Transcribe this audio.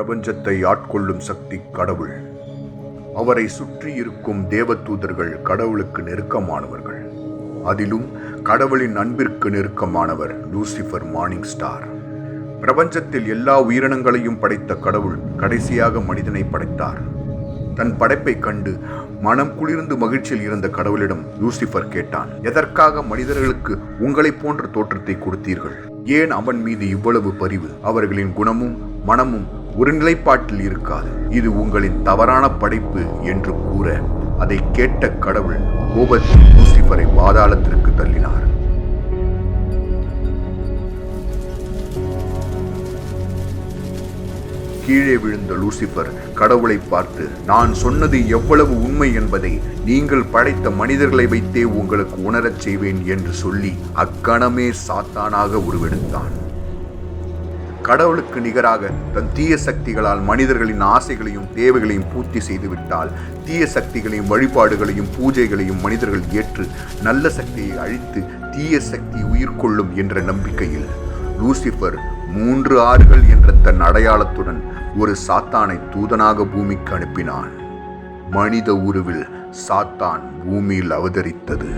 பிரபஞ்சத்தை ஆட்கொள்ளும் சக்தி கடவுள். அவரை சுற்றி இருக்கும் தேவதூதர்கள் கடவுளுக்கு நெருக்கமானவர்கள். அதிலும் கடவுளின் அன்பிற்கு நெருக்கமானவர் லூசிஃபர் மார்னிங் ஸ்டார். பிரபஞ்சத்தில் எல்லா உயிரினங்களையும் படைத்த கடவுள் கடைசியாக மனிதனை படைத்தார். தன் படைப்பை கண்டு மனம் குளிர்ந்து மகிழ்ச்சியில் இருந்த கடவுளிடம் லூசிஃபர் கேட்டான், எதற்காக மனிதர்களுக்கு உங்களைப் போன்ற தோற்றத்தை கொடுத்தீர்கள்? ஏன் அவன் மீது இவ்வளவு பரிவு? அவர்களின் குணமும் மனமும் ஒரு நிலைப்பாட்டில் இருக்காது. இது உங்களின் தவறான படைப்பு என்று கூற, அதை கேட்ட கடவுள் கோபத்தில் லூசிஃபரை பாதாளத்திற்கு தள்ளினார். கீழே விழுந்த லூசிஃபர் கடவுளை பார்த்து, நான் சொன்னது எவ்வளவு உண்மை என்பதை நீங்கள் படைத்த மனிதர்களை வைத்தே உங்களுக்கு உணரச் செய்வேன் என்று சொல்லி அக்கணமே சாத்தானாக உருவெடுத்தான். கடவுளுக்கு நிகராக தன் தீய சக்திகளால் மனிதர்களின் ஆசைகளையும் தேவைகளையும் பூர்த்தி செய்துவிட்டால், தீய சக்திகளையும் வழிபாடுகளையும் பூஜைகளையும் மனிதர்கள் ஏற்று நல்ல சக்தியை அழித்து தீய சக்தி உயிர் கொள்ளும் என்ற நம்பிக்கையில் லூசிஃபர் 3 ஆறுகள் என்ற தன் அடையாளத்துடன் ஒரு சாத்தானை தூதனாக பூமிக்கு அனுப்பினான். மனித உருவில் சாத்தான் பூமியில் அவதரித்தது.